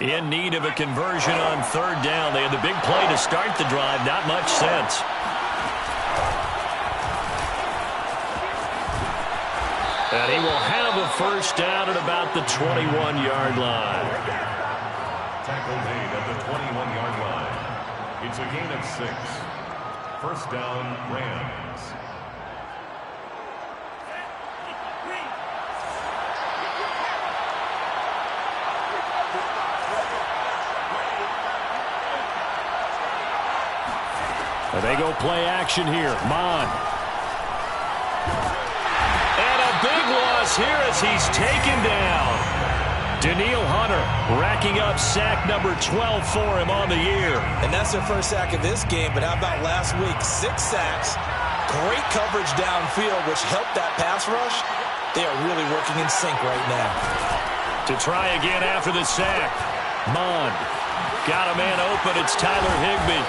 In need of a conversion on third down. They had the big play to start the drive. Not much sense. And he will have a first down at about the 21-yard line. Tackle made at the 21-yard line. It's a gain of 6. First down, Rams. And they go play action here. Mon. And a big loss here as he's taken down. Daniil Hunter racking up sack number 12 for him on the year. And that's their first sack of this game, but how about last week? 6 sacks, great coverage downfield, which helped that pass rush. They are really working in sync right now. To try again after the sack. Mon got a man open. It's Tyler Higbee.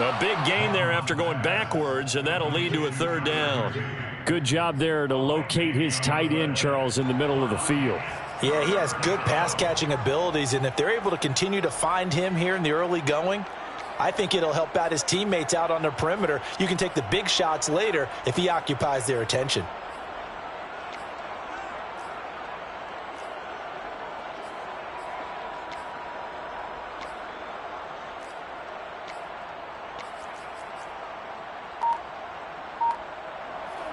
A big gain there after going backwards, and that'll lead to a third down. Good job there to locate his tight end, Charles, in the middle of the field. Yeah, he has good pass-catching abilities, and if they're able to continue to find him here in the early going, I think it'll help out his teammates out on the perimeter. You can take the big shots later if he occupies their attention.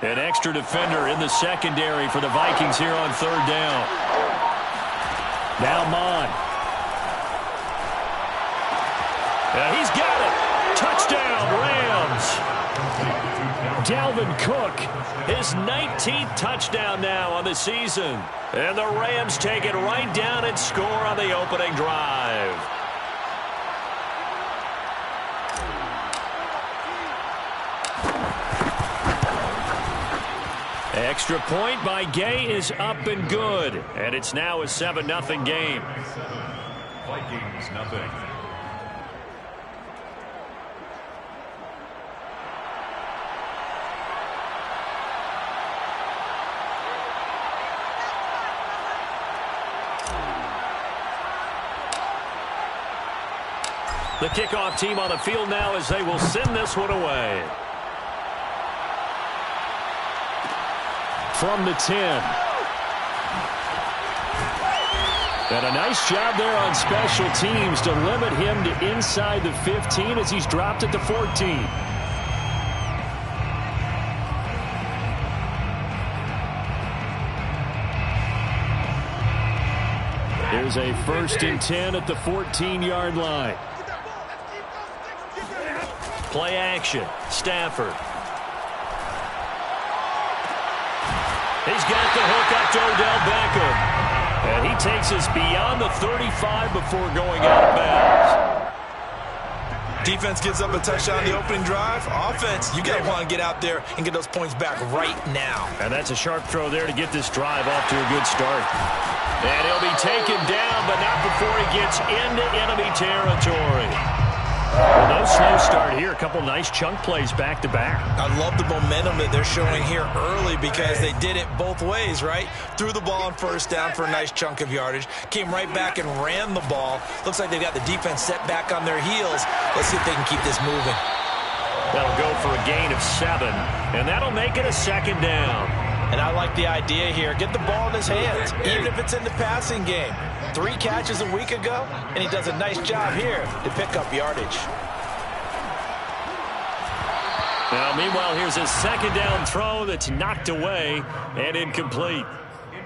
An extra defender in the secondary for the Vikings here on third down. Now Mon. And he's got it. Touchdown, Rams. Dalvin Cook, his 19th touchdown now on the season. And the Rams take it right down and score on the opening drive. Extra point by Gay is up and good. And it's now a 7-0 game. Vikings nothing. The kickoff team on the field now as they will send this one away. From the 10. And a nice job there on special teams to limit him to inside the 15 as he's dropped at the 14. Here's a 1st and 10 at the 14-yard line. Play action. Stafford. He's got the hook up to Odell Beckham. And he takes us beyond the 35 before going out of bounds. Defense gives up a touchdown on the opening drive. Offense, you got to want to get out there and get those points back right now. And that's a sharp throw there to get this drive off to a good start. And he'll be taken down, but not before he gets into enemy territory. Well, no slow start here. A couple nice chunk plays back-to-back. I love the momentum that they're showing here early because they did it both ways, right? Threw the ball on first down for a nice chunk of yardage. Came right back and ran the ball. Looks like they've got the defense set back on their heels. Let's see if they can keep this moving. That'll go for a gain of 7, and that'll make it a 2nd down. And I like the idea here. Get the ball in his hands, even if it's in the passing game. 3 catches a week ago, and he does a nice job here to pick up yardage. Now, meanwhile, here's a 2nd down throw that's knocked away and incomplete.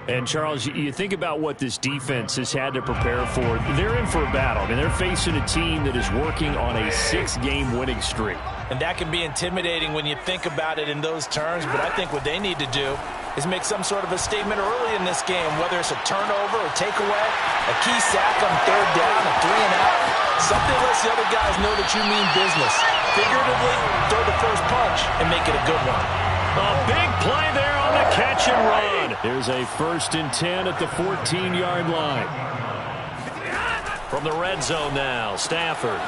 And, Charles, you think about what this defense has had to prepare for. They're in for a battle. I mean, they're facing a team that is working on a 6-game winning streak. And that can be intimidating when you think about it in those terms, but I think what they need to do is make some sort of a statement early in this game, whether it's a turnover or takeaway, a key sack on 3rd down, a 3-and-out. Something lets the other guys know that you mean business. Figuratively, throw the first punch and make it a good one. A big play there on the catch and run. Here's a 1st and 10 at the 14-yard line. From the red zone now, Stafford.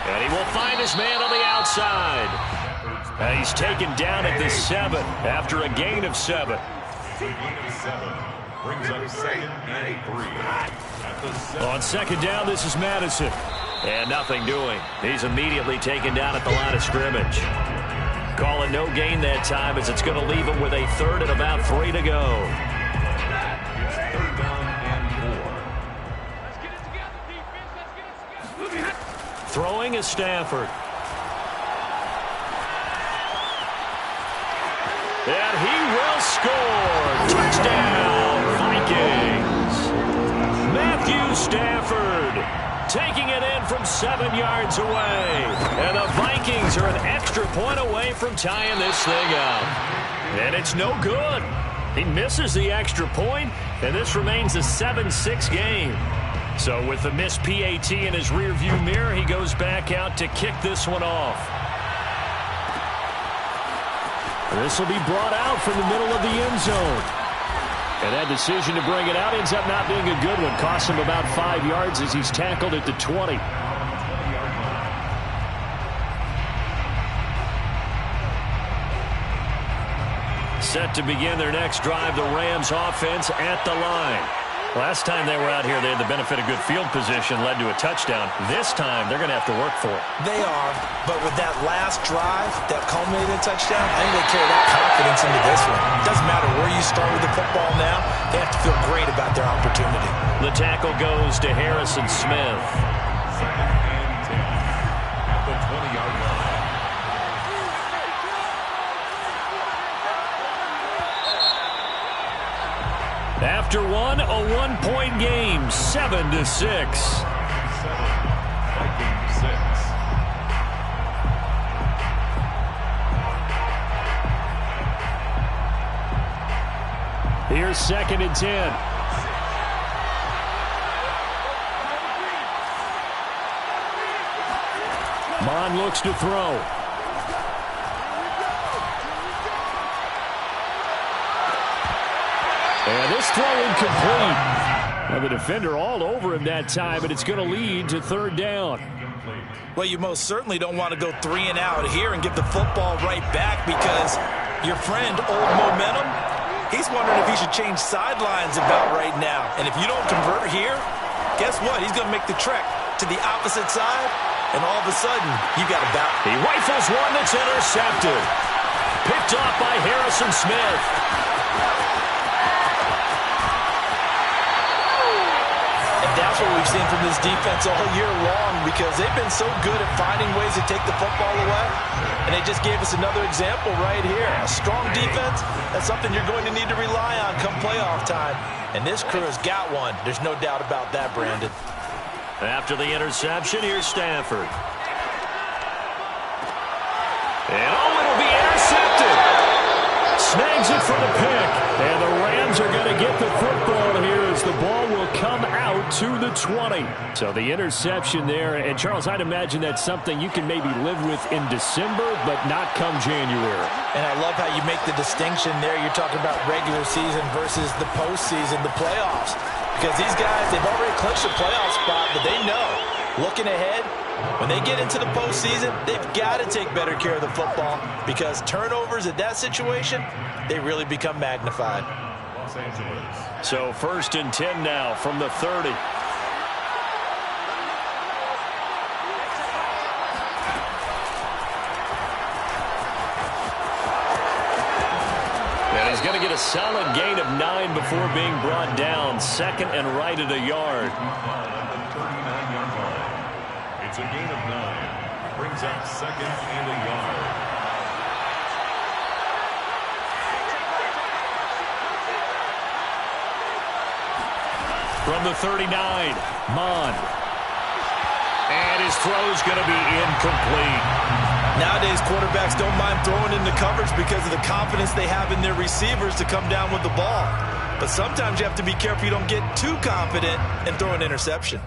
And he will find his man on the outside. And he's taken down at the 7 after a gain of 7. Gain of 7. Brings up second and 3. On second down, this is Madison. And nothing doing. He's immediately taken down at the line of scrimmage. Calling no gain that time as it's going to leave him with a third and about 3 to go. It's third down and 4. Throwing is Stafford. And he will score. Touchdown, Vikings. Matthew Stafford taking it in from 7 yards away. And the Vikings are an extra point away from tying this thing up. And it's no good. He misses the extra point, and this remains a 7-6 game. So with the missed PAT in his rearview mirror, he goes back out to kick this one off. This will be brought out from the middle of the end zone. And that decision to bring it out ends up not being a good one. Costs him about 5 yards as he's tackled at the 20. Set to begin their next drive, the Rams offense at the line. Last time they were out here, they had the benefit of good field position, led to a touchdown. This time, they're going to have to work for it. They are, but with that last drive that culminated in a touchdown, I think they carry that confidence into this one. It doesn't matter where you start with the football now. They have to feel great about their opportunity. The tackle goes to Harrison Smith. Second and 10 at the 20-yard line. After one, a one-point game, 7-6. 7, Vikings 6. Here's second and 10. Mon looks to throw. And this throw incomplete. Now the defender all over him that time, and it's going to lead to third down. Well, you most certainly don't want to go 3 and out here and give the football right back because your friend, Old Momentum, he's wondering if he should change sidelines about right now. And if you don't convert here, guess what? He's going to make the trek to the opposite side, and all of a sudden, you got a battle. He rifles one that's intercepted. Picked off by Harrison Smith. That's what we've seen from this defense all year long because they've been so good at finding ways to take the football away. And they just gave us another example right here. A strong defense, that's something you're going to need to rely on come playoff time. And this crew has got one. There's no doubt about that, Brandon. After the interception, here's Stafford. And it'll be intercepted. Snags it for the pick. And the Rams are going to get the football here as the ball will come out to the 20. So the interception there. And, Charles, I'd imagine that's something you can maybe live with in December, but not come January. And I love how you make the distinction there. You're talking about regular season versus the postseason, the playoffs. Because these guys, they've already clinched a playoff spot, but they know, looking ahead, when they get into the postseason, they've got to take better care of the football because turnovers at that situation, they really become magnified. Los Angeles. So 1st and 10 now from the 30. And he's going to get a solid gain of 9 before being brought down. 2nd and right at a yard. It's a gain of 9. Brings up 2nd and a yard. From the 39, Mon. And his throw's going to be incomplete. Nowadays, quarterbacks don't mind throwing into coverage because of the confidence they have in their receivers to come down with the ball. But sometimes you have to be careful you don't get too confident and throw an interception.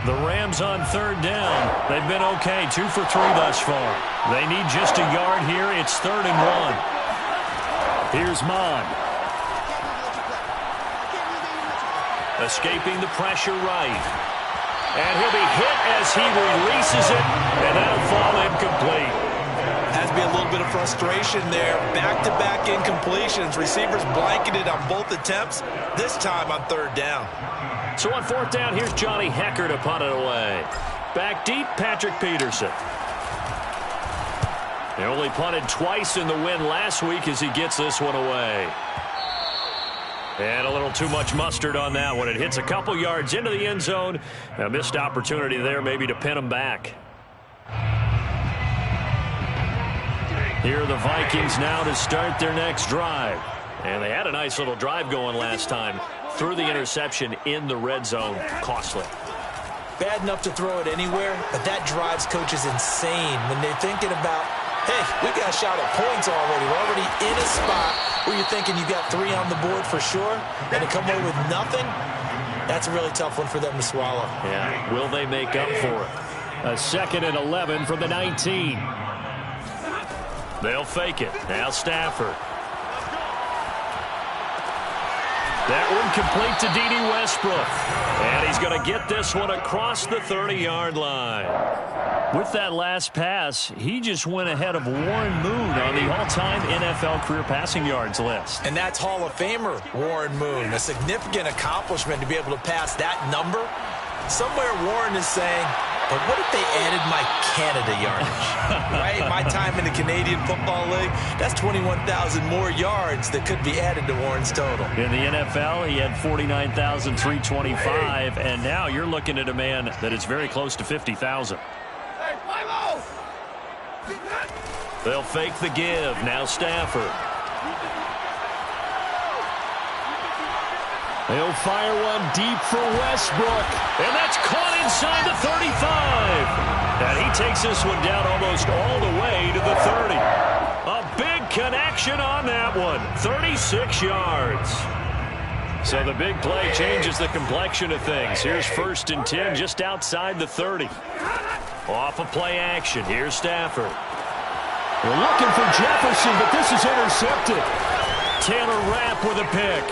The Rams on 3rd down. They've been okay, 2 for 3 thus far. They need just a yard here. It's 3rd and 1. Here's Mond. Escaping the pressure right. And he'll be hit as he releases it, and that'll fall incomplete. Has to be a little bit of frustration there. Back-to-back incompletions. Receivers blanketed on both attempts, this time on third down. So on fourth down, here's Johnny Hecker to punt it away. Back deep, Patrick Peterson. They only punted twice in the win last week as he gets this one away. And a little too much mustard on that one. It hits a couple yards into the end zone. A missed opportunity there maybe to pin him back. Here are the Vikings now to start their next drive. And they had a nice little drive going last time. Threw the interception in the red zone. Costly. Bad enough to throw it anywhere, but that drives coaches insane when they're thinking about, hey, we got a shot at points already. We're already in a spot where you're thinking you got 3 on the board for sure, and to come away with nothing, that's a really tough one for them to swallow. Yeah, will they make up for it? A 2nd and 11 from the 19. They'll fake it. Now Stafford. That one complete to D.D. Westbrook. And he's going to get this one across the 30-yard line. With that last pass, he just went ahead of Warren Moon on the all-time NFL career passing yards list. And that's Hall of Famer Warren Moon. A significant accomplishment to be able to pass that number. Somewhere Warren is saying, but what if they added my Canada yardage? Right? My time in the Canadian Football League, that's 21,000 more yards that could be added to Warren's total. In the NFL, he had 49,325, and now you're looking at a man that is very close to 50,000. They'll fake the give. Now Stafford. They'll fire one deep for Westbrook. And that's caught inside the 35. And he takes this one down almost all the way to the 30. A big connection on that one. 36 yards. So the big play changes the complexion of things. Here's 1st and 10 just outside the 30. Off of play action. Here's Stafford. They're looking for Jefferson, but this is intercepted. Taylor Rapp with a pick.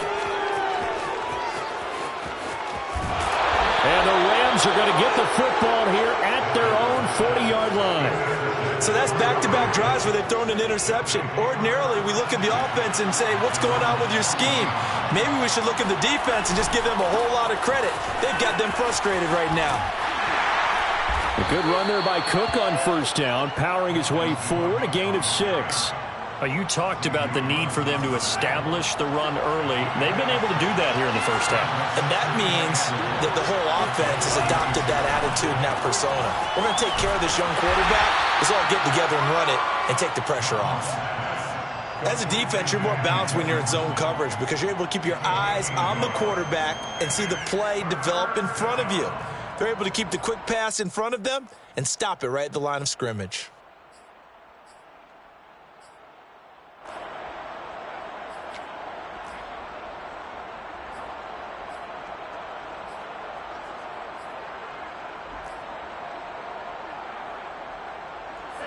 And the Rams are going to get the football here at their own 40-yard line. So that's back-to-back drives where they've thrown an interception. Ordinarily, we look at the offense and say, what's going on with your scheme? Maybe we should look at the defense and just give them a whole lot of credit. They've got them frustrated right now. A good run there by Cook on 1st down, powering his way forward, a gain of 6. You talked about the need for them to establish the run early. They've been able to do that here in the first half. And that means that the whole offense has adopted that attitude and that persona. We're going to take care of this young quarterback. Let's all get together and run it and take the pressure off. As a defense, you're more balanced when you're in zone coverage because you're able to keep your eyes on the quarterback and see the play develop in front of you. They're able to keep the quick pass in front of them and stop it right at the line of scrimmage.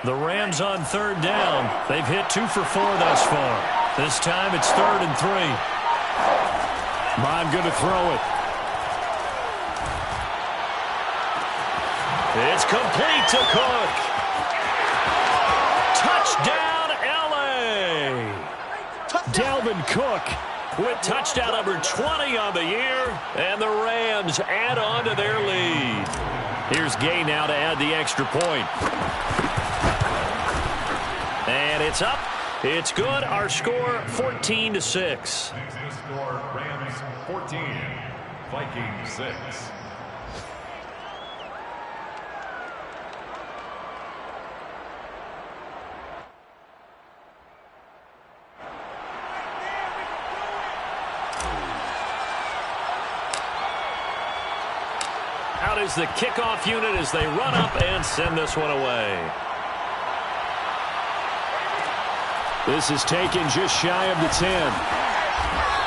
The Rams on 3rd down. They've hit 2 for 4 thus far. This time it's 3rd and 3. Mond going to throw it. It's complete to Cook. Touchdown, L.A. Dalvin Cook with touchdown number 20 on the year. And the Rams add on to their lead. Here's Gay now to add the extra point. And it's up. It's good. Our score, 14-6. The score, Rams 14, Vikings 6. Out is the kickoff unit as they run up and send this one away. This is taken just shy of the 10.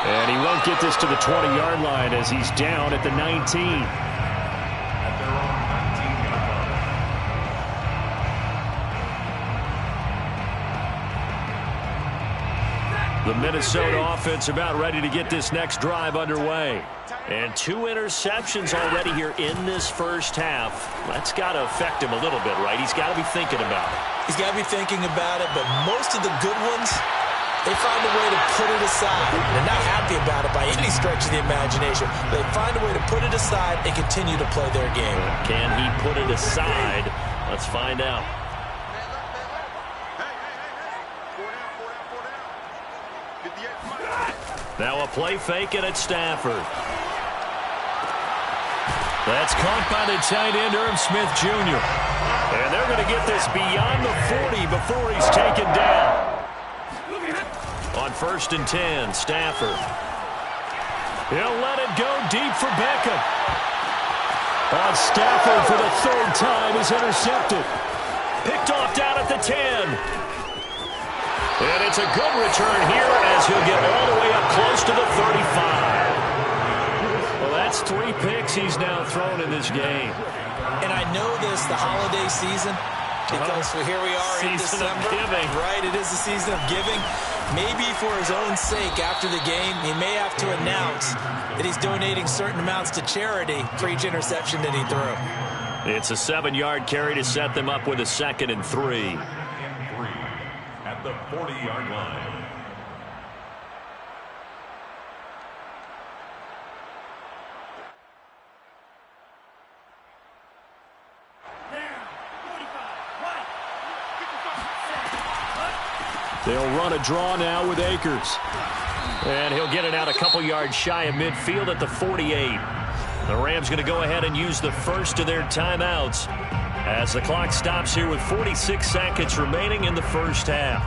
And he won't get this to the 20-yard line as he's down at the 19. At their own 19-yard line. The Minnesota offense about ready to get this next drive underway. And 2 interceptions already here in this first half. That's got to affect him a little bit, right? He's got to be thinking about it. He's got to be thinking about it, but most of the good ones, they find a way to put it aside. They're not happy about it by any stretch of the imagination. They find a way to put it aside and continue to play their game. Can he put it aside? Let's find out. Now a play fake and it's Stafford. That's caught by the tight end, Irv Smith Jr. And they're going to get this beyond the 40 before he's taken down. On 1st and 10, Stafford. He'll let it go deep for Beckham. On Stafford for the 3rd time is intercepted. Picked off down at the 10. And it's a good return here as he'll get all the way up close to the 35. Well, that's 3 picks he's now thrown in this game. And I know this, the holiday season, because here we are in December. Season of giving. Right, it is the season of giving. Maybe for his own sake after the game, he may have to announce that he's donating certain amounts to charity for each interception that he threw. It's a 7-yard carry to set them up with a 2nd and 3. At the 40-yard line. They'll run a draw now with Akers. And he'll get it out a couple yards shy of midfield at the 48. The Rams going to go ahead and use the first of their timeouts as the clock stops here with 46 seconds remaining in the first half.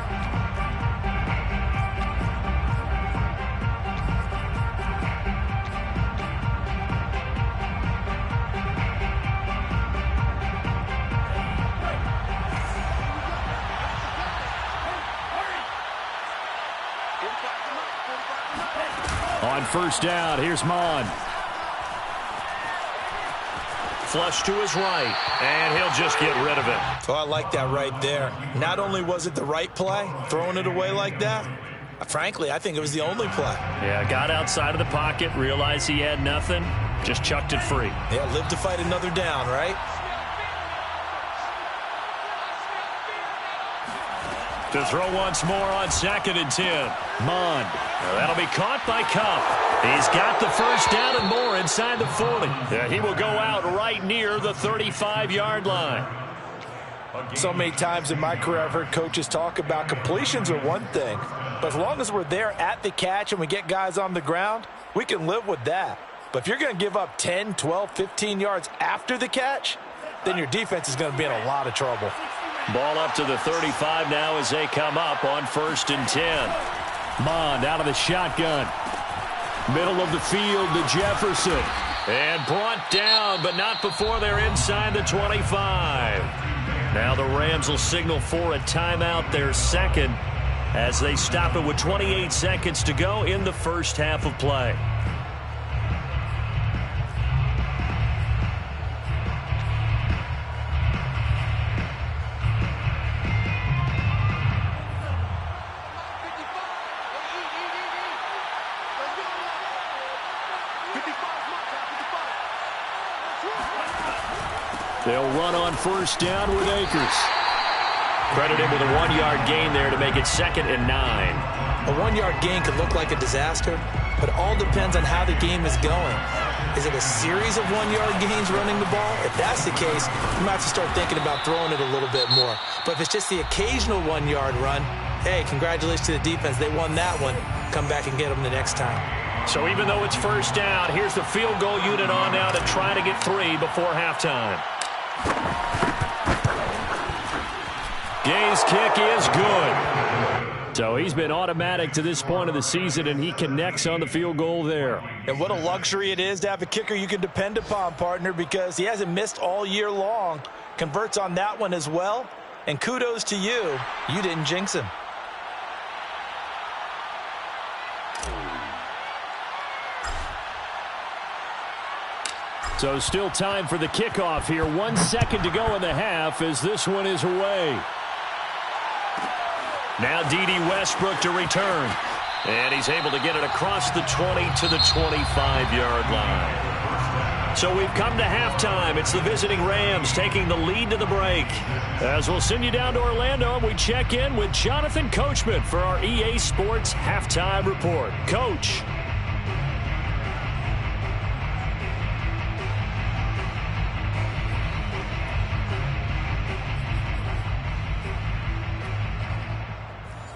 On 1st down, here's Mon. Flush to his right, and he'll just get rid of it. Oh, I like that right there. Not only was it the right play, throwing it away like that, frankly, I think it was the only play. Yeah, got outside of the pocket, realized he had nothing, just chucked it free. Yeah, live to fight another down, right? To throw once more on 2nd and 10. Mon. That'll be caught by Cup. He's got the first down and more inside the 40. He will go out right near the 35-yard line. So many times in my career I've heard coaches talk about completions are one thing, but as long as we're there at the catch and we get guys on the ground, we can live with that. But if you're going to give up 10, 12, 15 yards after the catch, then your defense is going to be in a lot of trouble. Ball up to the 35 now as they come up on 1st and 10. Mond out of the shotgun. Middle of the field to Jefferson. And brought down, but not before they're inside the 25. Now the Rams will signal for a timeout, their 2nd, as they stop it with 28 seconds to go in the first half of play. They'll run on 1st down with Akers. Credit him with a 1-yard gain there to make it 2nd and 9. A 1-yard gain could look like a disaster, but it all depends on how the game is going. Is it a series of 1-yard gains running the ball? If that's the case, you might have to start thinking about throwing it a little bit more. But if it's just the occasional 1-yard run, hey, congratulations to the defense. They won that one. Come back and get them the next time. So even though it's 1st down, here's the field goal unit on now to try to get 3 before halftime. Gay's kick is good. So he's been automatic to this point of the season, and he connects on the field goal there. And what a luxury it is to have a kicker you can depend upon, partner, because he hasn't missed all year long. Converts on that one as well. And kudos to you. You didn't jinx him. So still time for the kickoff here. 1 second to go in the half as this one is away. Now D.D. Westbrook to return. And he's able to get it across the 20 to the 25-yard line. So we've come to halftime. It's the visiting Rams taking the lead to the break. As we'll send you down to Orlando, and we check in with Jonathan Coachman for our EA Sports Halftime Report. Coach.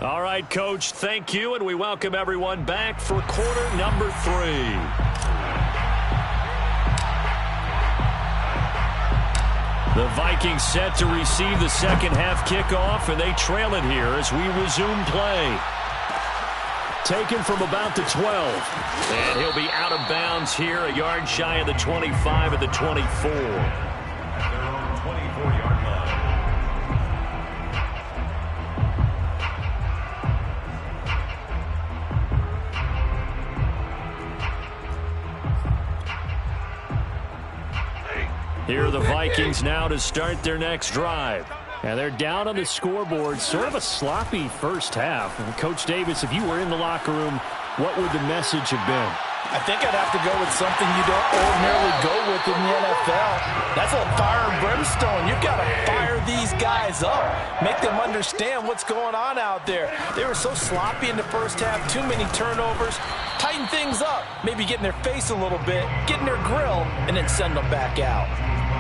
All right, Coach, thank you, and we welcome everyone back for quarter number 3. The Vikings set to receive the second half kickoff, and they trail it here as we resume play. Taken from about the 12. And he'll be out of bounds here, a yard shy of the 25 at the 24. At their own 24-yard line. Here are the Vikings now to start their next drive. And they're down on the scoreboard. Sort of a sloppy first half. And Coach Davis, if you were in the locker room, what would the message have been? I think I'd have to go with something you don't ordinarily go with in the NFL. That's a fire and brimstone. You've got to fire these guys up. Make them understand what's going on out there. They were so sloppy in the first half. Too many turnovers. Tighten things up. Maybe get in their face a little bit. Get in their grill. And then send them back out.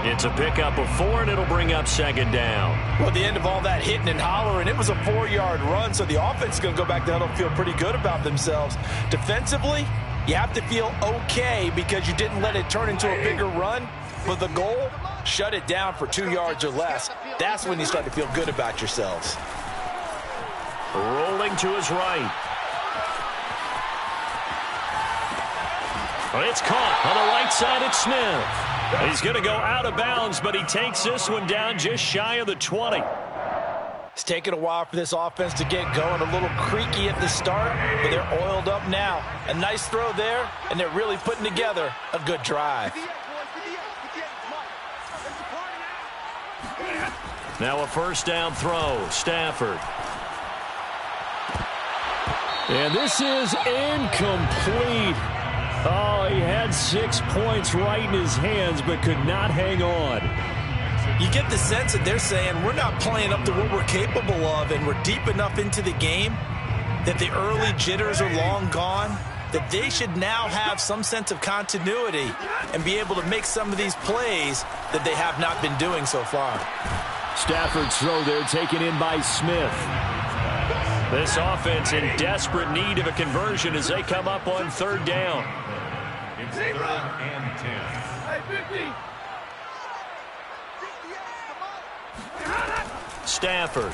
It's a pickup of 4, and it'll bring up second down. Well, at the end of all that hitting and hollering, it was a 4-yard run, so the offense is going to go back down and feel pretty good about themselves. Defensively, you have to feel okay because you didn't let it turn into a bigger run. But the goal, shut it down for 2 yards or less. That's when you start to feel good about yourselves. Rolling to his right. It's caught on the right side. It's Smith. He's going to go out of bounds, but he takes this one down just shy of the 20. It's taken a while for this offense to get going. A little creaky at the start, but they're oiled up now. A nice throw there, and they're really putting together a good drive. Now a first down throw. Stafford. And this is incomplete. Oh, he had 6 points right in his hands, but could not hang on. You get the sense that they're saying we're not playing up to what we're capable of, and we're deep enough into the game that the early jitters are long gone, that they should now have some sense of continuity and be able to make some of these plays that they have not been doing so far. Stafford's throw there taken in by Smith. This offense in desperate need of a conversion as they come up on third down. It's 3rd and 10. Stafford.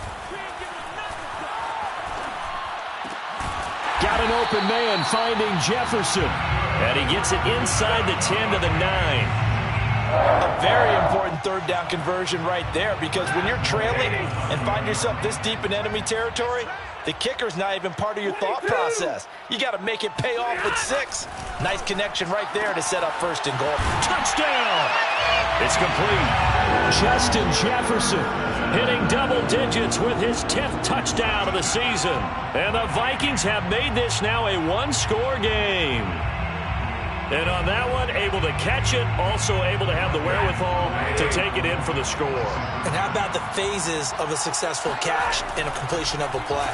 Got an open man finding Jefferson. And he gets it inside the 10 to the 9. A very important third down conversion right there, because when you're trailing and find yourself this deep in enemy territory, the kicker's not even part of your thought process. You got to make it pay off with 6. Nice connection right there to set up 1st and goal. Touchdown! It's complete. Justin Jefferson hitting double digits with his 10th touchdown of the season. And the Vikings have made this now a 1-score game. And on that one, able to catch it, also able to have the wherewithal to take it in for the score. And how about the phases of a successful catch and a completion of a play?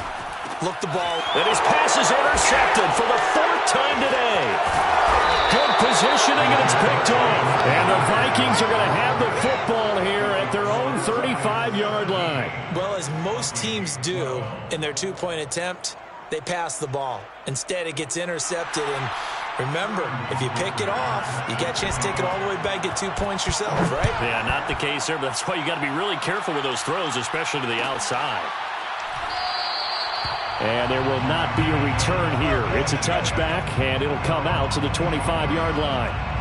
Look the ball. And his pass is intercepted for the 4th time today. Good positioning, and it's picked off. And the Vikings are going to have the football here at their own 35-yard line. Well, as most teams do in their 2-point attempt, they pass the ball. Instead, it gets intercepted, and remember, if you pick it off, you get a chance to take it all the way back, get 2 points yourself, right? Yeah, not the case there, but that's why you got to be really careful with those throws, especially to the outside. And there will not be a return here. It's a touchback, and it'll come out to the 25-yard line.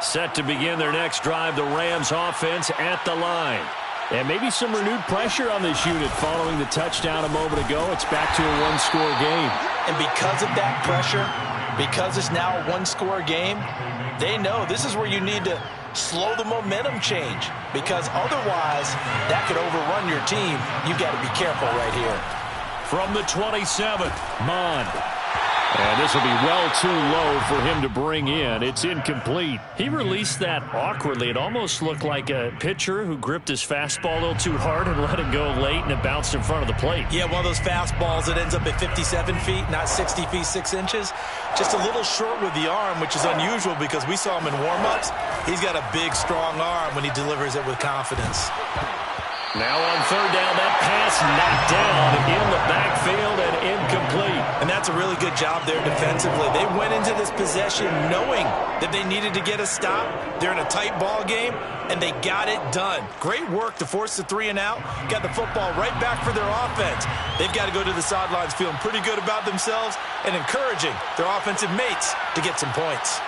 Set to begin their next drive, the Rams offense at the line. And maybe some renewed pressure on this unit following the touchdown a moment ago. It's back to a one-score game. And because of that pressure, because it's now a one-score game, they know this is where you need to slow the momentum change, because otherwise that could overrun your team. You've got to be careful right here. From the 27th, Mond. And this will be well too low for him to bring in. It's incomplete. He released that awkwardly. It almost looked like a pitcher who gripped his fastball a little too hard and let it go late, and it bounced in front of the plate. Yeah, one of those fastballs that ends up at 57 feet, not 60 feet, 6 inches. Just a little short with the arm, which is unusual because we saw him in warm-ups. He's got a big, strong arm when he delivers it with confidence. Now on third down, that pass knocked down in the backfield and incomplete. And that's a really good job there defensively. They went into this possession knowing that they needed to get a stop. They're in a tight ball game, and they got it done. Great work to force the 3 and out. Got the football right back for their offense. They've got to go to the sidelines feeling pretty good about themselves and encouraging their offensive mates to get some points.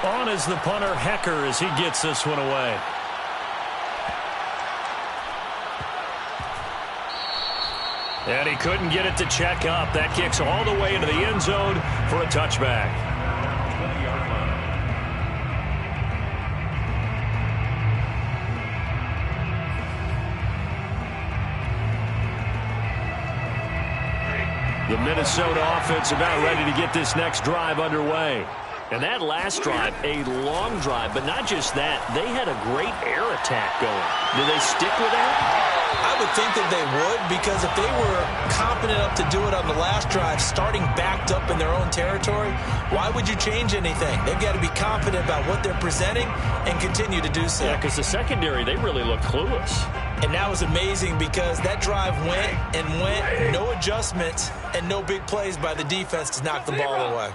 On is the punter, Hecker, as he gets this one away. And he couldn't get it to check up. That kicks all the way into the end zone for a touchback. 20-yard line. The Minnesota offense about ready to get this next drive underway. And that last drive, a long drive, but not just that. They had a great air attack going. Do they stick with that? I would think that they would, because if they were confident enough to do it on the last drive, starting backed up in their own territory, why would you change anything? They've got to be confident about what they're presenting and continue to do so. Yeah, because the secondary, they really look clueless. And that was amazing because that drive went and went, no adjustments and no big plays by the defense to knock the ball away.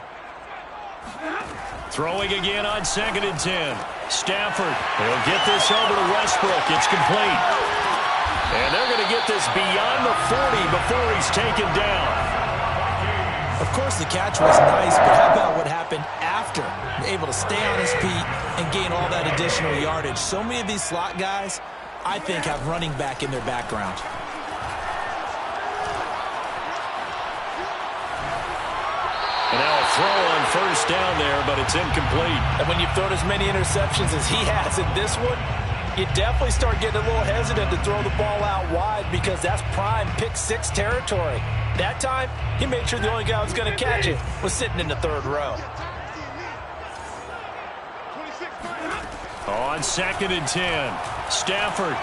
Throwing again on 2nd and 10. Stafford, he'll get this over to Westbrook. It's complete. And they're going to get this beyond the 40 before he's taken down. Of course, the catch was nice, but how about what happened after? Able to stay on his feet and gain all that additional yardage. So many of these slot guys, I think, have running back in their background. And now a throw on first down there, but it's incomplete. And when you've thrown as many interceptions as he has in this one, you definitely start getting a little hesitant to throw the ball out wide, because that's prime pick-6 territory. That time, he made sure the only guy who was going to catch it was sitting in the 3rd row. On 2nd and 10, Stafford.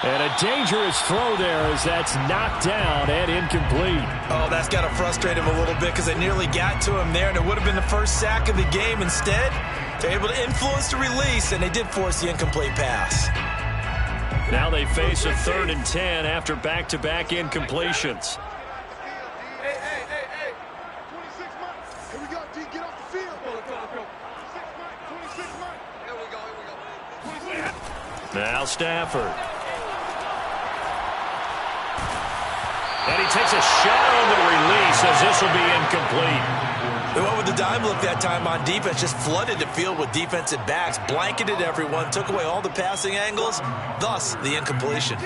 And a dangerous throw there as that's knocked down and incomplete. Oh, that's got to frustrate him a little bit, because they nearly got to him there, and it would have been the first sack of the game. Instead, they're able to influence the release, and they did force the incomplete pass. Now they face a 3rd and 10 after back-to-back incompletions. Hey. 26 months. Here we go, D. Get off the field. Let's go. 26 months. Here we go. 26. Now Stafford. And he takes a shot on the release as this will be incomplete. They went with the dime look that time on defense, just flooded the field with defensive backs, blanketed everyone, took away all the passing angles, thus the incompletion.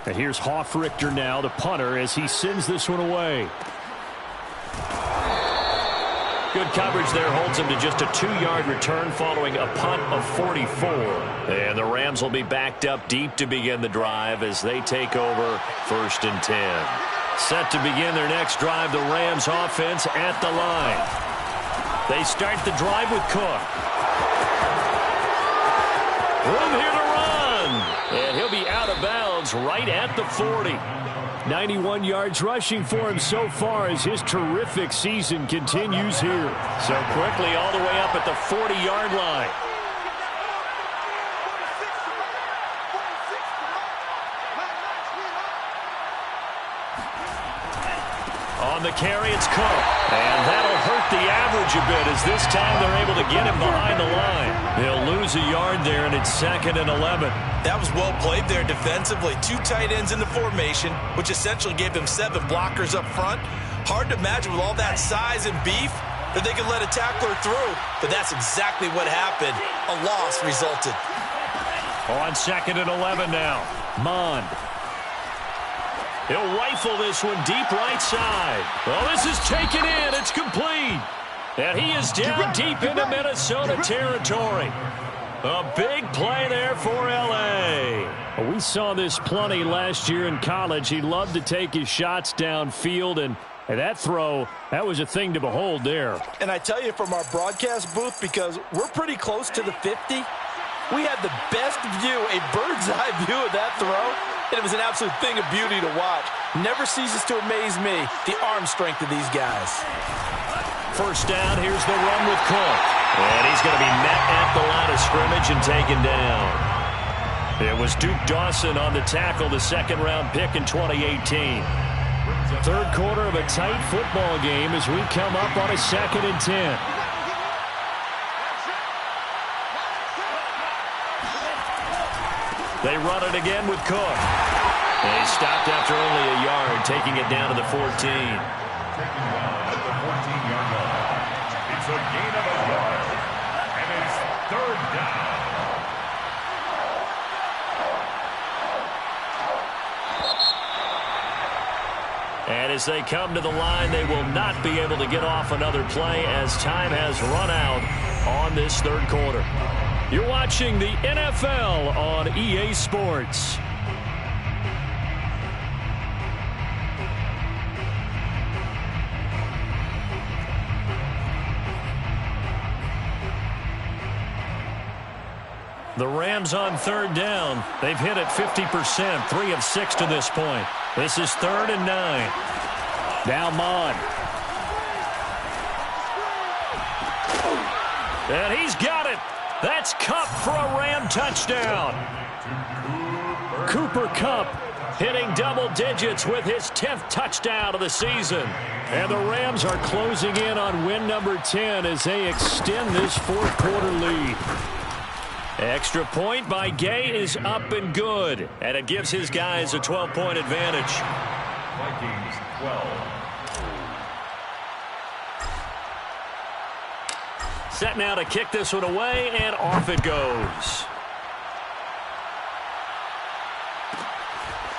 And here's Hofrichter now, the punter, as he sends this one away. Good coverage there holds him to just a 2-yard return following a punt of 44. And the Rams will be backed up deep to begin the drive as they take over 1st and 10. Set to begin their next drive, the Rams offense at the line. They start the drive with Cook. Room here to run. And he'll be out of bounds right at the 40. 91 yards rushing for him so far as his terrific season continues here. So quickly all the way up at the 40-yard line. On the carry, it's Cook. And that'll hurt the average a bit as this time they're able to get him behind the line. He'll lose a yard there, and it's 2nd and 11. That was well played there defensively. 2 tight ends in the formation, which essentially gave them 7 blockers up front. Hard to imagine with all that size and beef that they could let a tackler through, but that's exactly what happened. A loss resulted. On 2nd and 11 now, Mond. He'll rifle this one deep right side. Well, this is taken in. It's complete. And he is down deep into Minnesota territory. A big play there for L.A. We saw this plenty last year in college. He loved to take his shots downfield, and that throw, that was a thing to behold there. And I tell you from our broadcast booth, because we're pretty close to the 50, we had the best view, a bird's-eye view of that throw, and it was an absolute thing of beauty to watch. Never ceases to amaze me, the arm strength of these guys. First down, here's the run with Cook. And he's going to be met at the line of scrimmage and taken down. It was Duke Dawson on the tackle, the 2nd-round pick in 2018. Third quarter of a tight football game as we come up on a 2nd and 10. They run it again with Cook. And he stopped after only a yard, taking it down to the 14. Taken down at the 14-yard line. It's a gain of a yard. And it's 3rd down. And as they come to the line, they will not be able to get off another play as time has run out on this 3rd quarter. You're watching the NFL on EA Sports. The Rams on 3rd down. They've hit it 50%, 3 of 6 to this point. This is 3rd and 9. Now Mond. And he's got it. That's Kupp for a Ram touchdown. Cooper Kupp hitting double digits with his 10th touchdown of the season. And the Rams are closing in on win number 10 as they extend this 4th quarter lead. Extra point by Gay is up and good, and it gives his guys a 12-point advantage. Vikings 12. Set now to kick this one away, and off it goes.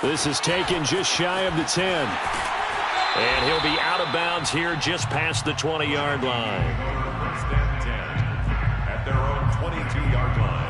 This is taken just shy of the 10. And he'll be out of bounds here just past the 20-yard line. First and 10 at their own 22-yard line.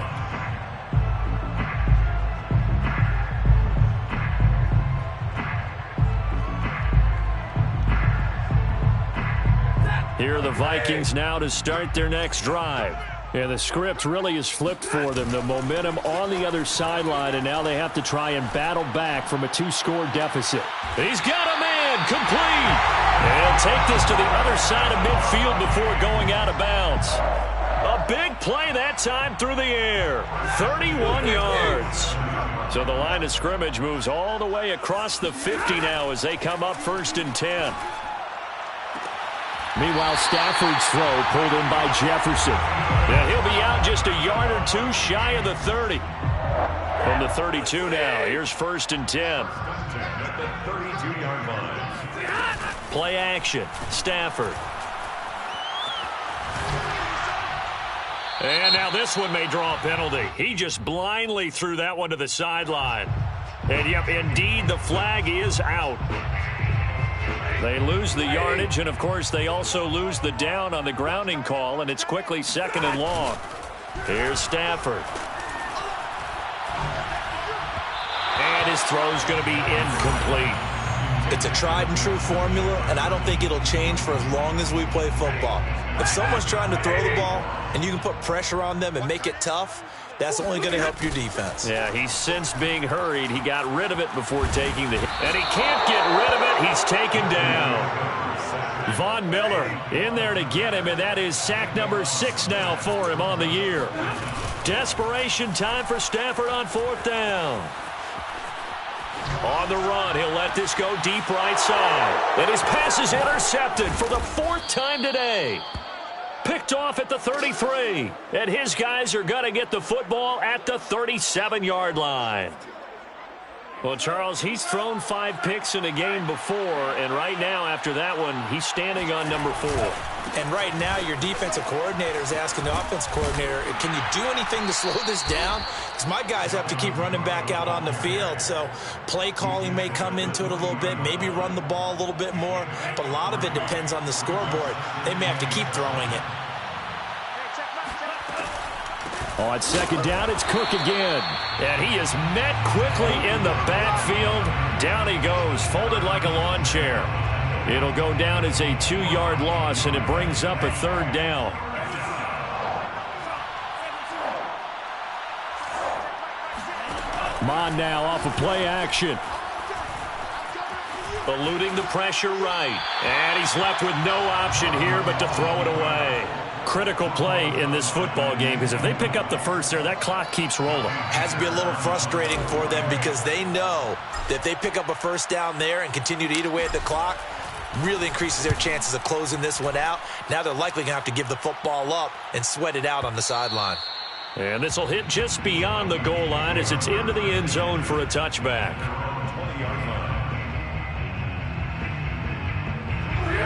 Here are the Vikings now to start their next drive. Yeah, the script really is flipped for them. The momentum on the other sideline, and now they have to try and battle back from a 2-score deficit. He's got a man complete. And take this to the other side of midfield before going out of bounds. A big play that time through the air. 31 yards. So the line of scrimmage moves all the way across the 50 now as they come up 1st and 10. Meanwhile, Stafford's throw pulled in by Jefferson. Yeah, he'll be out just a yard or 2 shy of the 30. From the 32 now, here's 1st and 10. At the 32-yard line. Play action, Stafford. And now this one may draw a penalty. He just blindly threw that one to the sideline. And yep, indeed, the flag is out. They lose the yardage, and of course they also lose the down on the grounding call, and it's quickly 2nd and long. Here's Stafford. And his throw's going to be incomplete. It's a tried and true formula, and I don't think it'll change for as long as we play football. If someone's trying to throw the ball and you can put pressure on them and make it tough, that's only going to help your defense. Yeah, he's since being hurried. He got rid of it before taking the hit. And he can't get rid of it. He's taken down. Von Miller in there to get him, and that is sack number 6 now for him on the year. Desperation time for Stafford on 4th down. On the run, he'll let this go deep right side. And his pass is intercepted for the 4th time today. Picked off at the 33. And his guys are going to get the football at the 37-yard line. Well, Charles, he's thrown 5 picks in a game before, and right now, after that one, he's standing on number 4. And right now, your defensive coordinator is asking the offense coordinator, can you do anything to slow this down? Because my guys have to keep running back out on the field, so play calling may come into it a little bit, maybe run the ball a little bit more, but a lot of it depends on the scoreboard. They may have to keep throwing it. On 2nd down, it's Cook again. And he is met quickly in the backfield. Down he goes, folded like a lawn chair. It'll go down as a 2-yard loss, and it brings up a 3rd down. Mon now off of play action. Eluding the pressure right. And he's left with no option here but to throw it away. Critical play in this football game, because if they pick up the first there, that clock keeps rolling. Has to be a little frustrating for them because they know that if they pick up a 1st down there and continue to eat away at the clock, really increases their chances of closing this one out. Now they're likely going to have to give the football up and sweat it out on the sideline. And this will hit just beyond the goal line as it's into the end zone for a touchback. 20-yard line.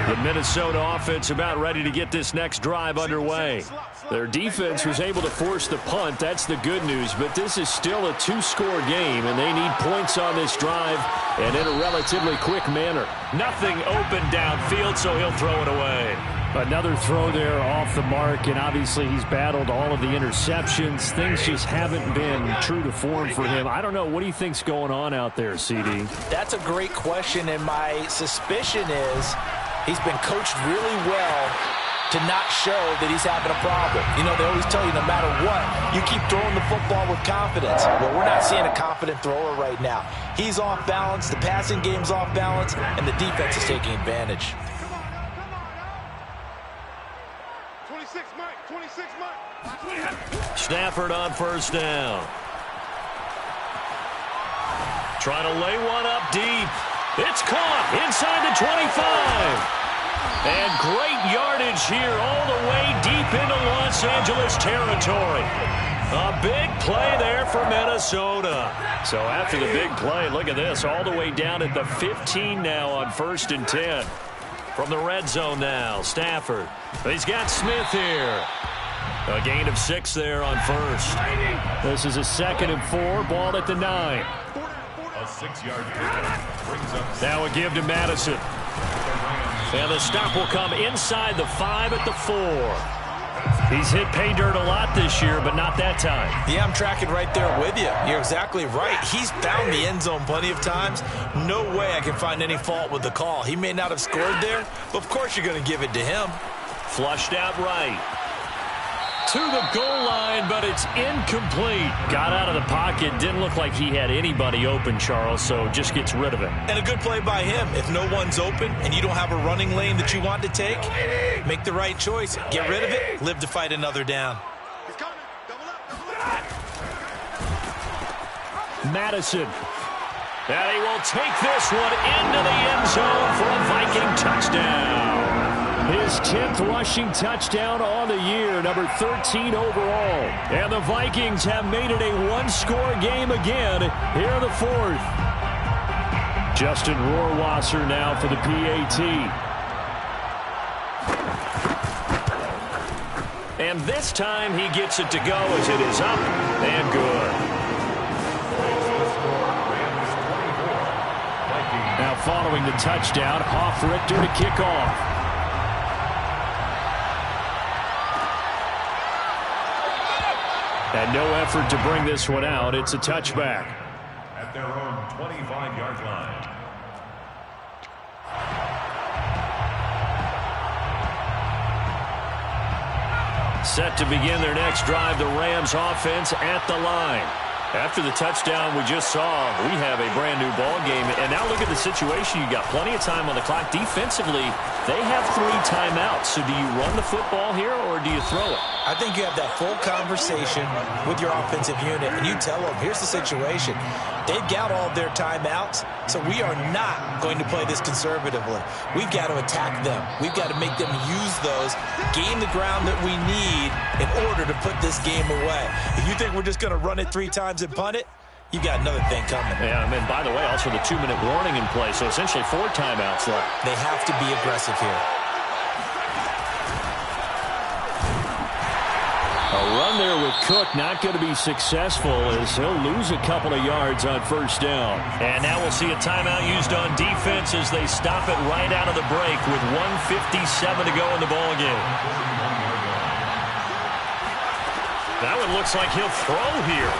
The Minnesota offense about ready to get this next drive underway. Their defense was able to force the punt. That's the good news. But this is still a 2-score game, and they need points on this drive and in a relatively quick manner. Nothing open downfield, so he'll throw it away. Another throw there off the mark, and obviously he's battled all of the interceptions. Things just haven't been true to form for him. I don't know. What do you think's going on out there, CD? That's a great question, and my suspicion is he's been coached really well to not show that he's having a problem. You know, they always tell you no matter what, you keep throwing the football with confidence. Well, we're not seeing a confident thrower right now. He's off balance, the passing game's off balance, and the defense is taking advantage. 26, Mike. 26, Mike. Stafford on 1st down. Trying to lay one up deep. It's caught inside the 25. And great yardage here all the way deep into Los Angeles territory. A big play there for Minnesota. So after the big play, look at this, all the way down at the 15 now on 1st and 10. From the red zone now, Stafford. He's got Smith here. A gain of 6 there on 1st. This is a 2nd and 4, ball at the 9. A 6-yard pickup brings up. Now a give to Madison. And the stop will come inside the 5 at the 4. He's hit pay dirt a lot this year, but not that time. Yeah, I'm tracking right there with you. You're exactly right. He's found the end zone plenty of times. No way I can find any fault with the call. He may not have scored there, but of course you're going to give it to him. Flushed out right. To the goal line, but it's incomplete. Got out of the pocket. Didn't look like he had anybody open, Charles, so just gets rid of it. And a good play by him. If no one's open and you don't have a running lane that you want to take, make the right choice. Get rid of it. Live to fight another down. He's coming. Double up. Double up. Madison. And he will take this one into the end zone for a Viking touchdown. His 10th rushing touchdown on the year, number 13 overall. And the Vikings have made it a 1-score game again here in the 4th. Justin Rohrwasser now for the PAT. And this time he gets it to go as it is up and good. Now following the touchdown, Hoff-Richter to kick off. And no effort to bring this one out. It's a touchback. At their own 25-yard line. Set to begin their next drive, the Rams offense at the line. After the touchdown we just saw, we have a brand-new ball game. And now look at the situation. You got plenty of time on the clock. Defensively, they have 3 timeouts. So do you run the football here or do you throw it? I think you have that full conversation with your offensive unit, and you tell them, here's the situation. They've got all of their timeouts, so we are not going to play this conservatively. We've got to attack them. We've got to make them use those, gain the ground that we need in order to put this game away. If you think we're just going to run it 3 times and punt it, you got another thing coming. Yeah, and by the way, also the 2-minute warning in play, so essentially 4 timeouts left. They have to be aggressive here. A run there with Cook not going to be successful as he'll lose a couple of yards on first down. And now we'll see a timeout used on defense as they stop it right out of the break with 1:57 to go in the ballgame. That one looks like he'll throw here.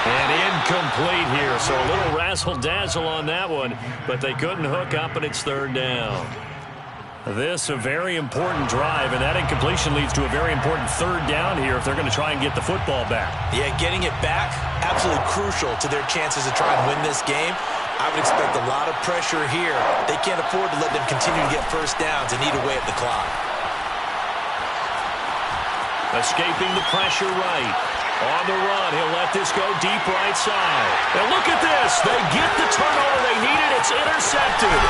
And incomplete here, so a little razzle-dazzle on that one, but they couldn't hook up, and it's 3rd down. This a very important drive, and that incompletion leads to a very important 3rd down here if they're going to try and get the football back. Yeah, getting it back, absolutely crucial to their chances to try and win this game. I would expect a lot of pressure here. They can't afford to let them continue to get first downs and eat away at the clock. Escaping the pressure right. On the run, he'll let this go deep right side. And look at this. They get the turnover they needed. It's intercepted.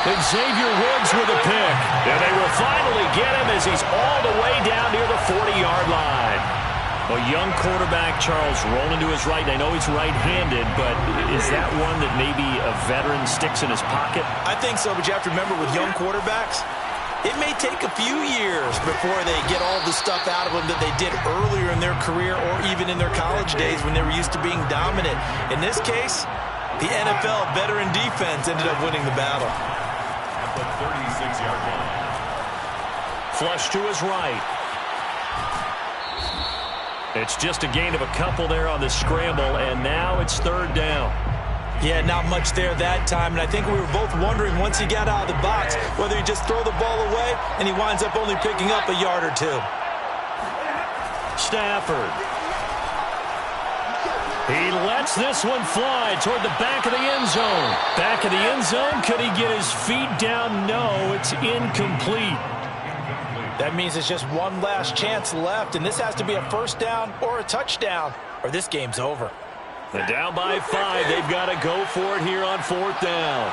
Xavier Woods with a pick. And they will finally get him as he's all the way down near the 40-yard line. A young quarterback, Charles, rolling to his right. I know he's right-handed, but is that one that maybe a veteran sticks in his pocket? I think so, but you have to remember with young quarterbacks, it may take a few years before they get all the stuff out of them that they did earlier in their career or even in their college days when they were used to being dominant. In this case, the NFL veteran defense ended up winning the battle. At the 36-yard line. Flush to his right. It's just a gain of a couple there on the scramble, and now it's 3rd down. Yeah, not much there that time, and I think we were both wondering once he got out of the box whether he just throw the ball away and he winds up only picking up a yard or 2. Stafford. He lets this one fly toward the back of the end zone. Back of the end zone, could he get his feet down? No, it's incomplete. That means it's just one last chance left, and this has to be a first down or a touchdown, or this game's over. And down by 5, they've got to go for it here on 4th down.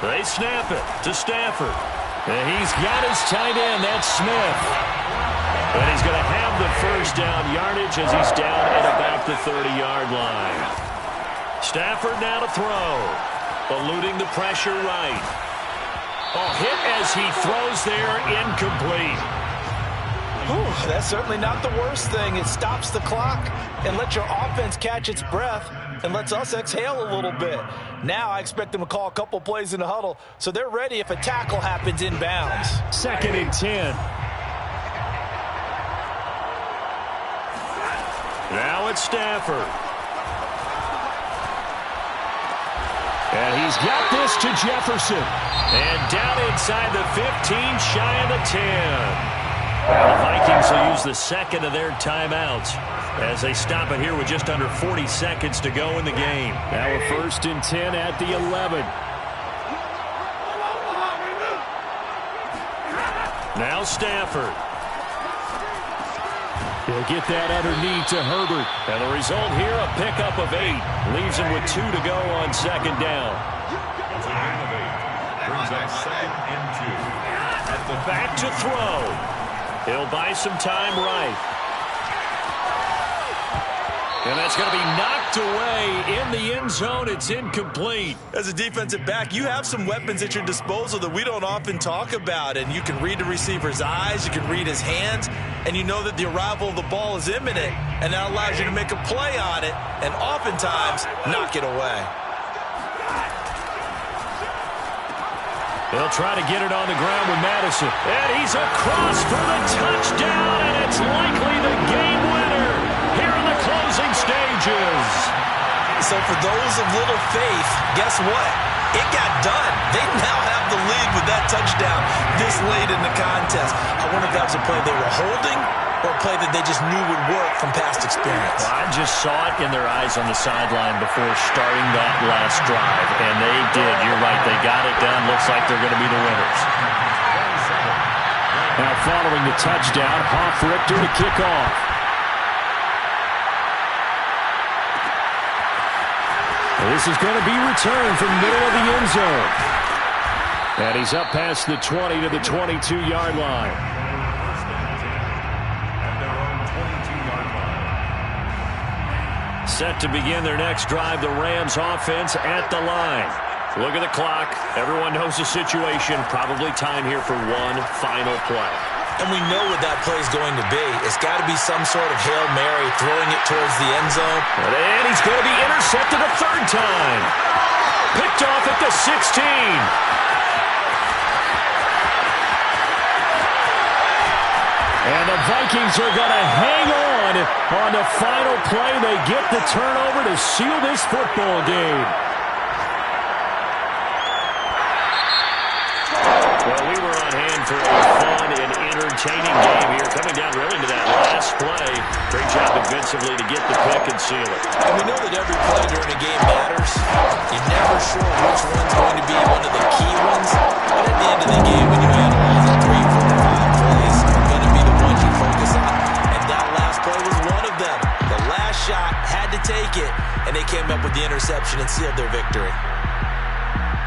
They snap it to Stafford. And he's got his tight end, that's Smith. And he's going to have the first down yardage as he's down at about the 30-yard line. Stafford now to throw. Eluding the pressure right. Oh, hit as he throws there, incomplete. Whew, that's certainly not the worst thing. It stops the clock and lets your offense catch its breath and lets us exhale a little bit. Now I expect them to call a couple plays in the huddle so they're ready if a tackle happens inbounds. 2nd and 10. Now it's Stafford. And he's got this to Jefferson. And down inside the 15, shy of the 10. Well, the Vikings will use the 2nd of their timeouts as they stop it here with just under 40 seconds to go in the game. Now a 1st and 10 at the 11. Now Stafford. He'll get that underneath to Herbert. And the result here, a pickup of 8. Leaves him with 2 to go on 2nd down. It's a gain of 8. Brings up 2nd and 2. At the back to throw. He'll buy some time right. And that's going to be knocked away in the end zone. It's incomplete. As a defensive back, you have some weapons at your disposal that we don't often talk about. And you can read the receiver's eyes, you can read his hands, and you know that the arrival of the ball is imminent. And that allows you to make a play on it and oftentimes knock it away. They'll try to get it on the ground with Madison. And he's across for the touchdown, and it's likely the game winner here in the closing stages. So for those of little faith, guess what? It got done. They now have the lead with that touchdown this late in the contest. I wonder if that was a play they were holding or a play that they just knew would work from past experience. Well, I just saw it in their eyes on the sideline before starting that last drive, and they did. You're right. They got it done. Looks like they're going to be the winners. Now following the touchdown, Hoff Richter to kick off. This is going to be returned from middle of the end zone. And he's up past the 20 to the 22-yard line. Set to begin their next drive, the Rams offense at the line. Look at the clock. Everyone knows the situation. Probably time here for one final play. And we know what that play is going to be. It's got to be some sort of Hail Mary, throwing it towards the end zone. And he's going to be intercepted a third time. Picked off at the 16. And the Vikings are going to hang on the final play. They get the turnover to seal this football game. Well, we were on hand for a fun and entertaining game here. Coming down really to that last play. Great job defensively to get the pick and seal it. And we know that every play during a game matters. You're never sure which one's going to be one of the key ones. But at the end of the game, when you analyze it, 3, 4, 5 plays are going to be the ones you focus on. And that last play was one of them. The last shot had to take it, and they came up with the interception and sealed their victory.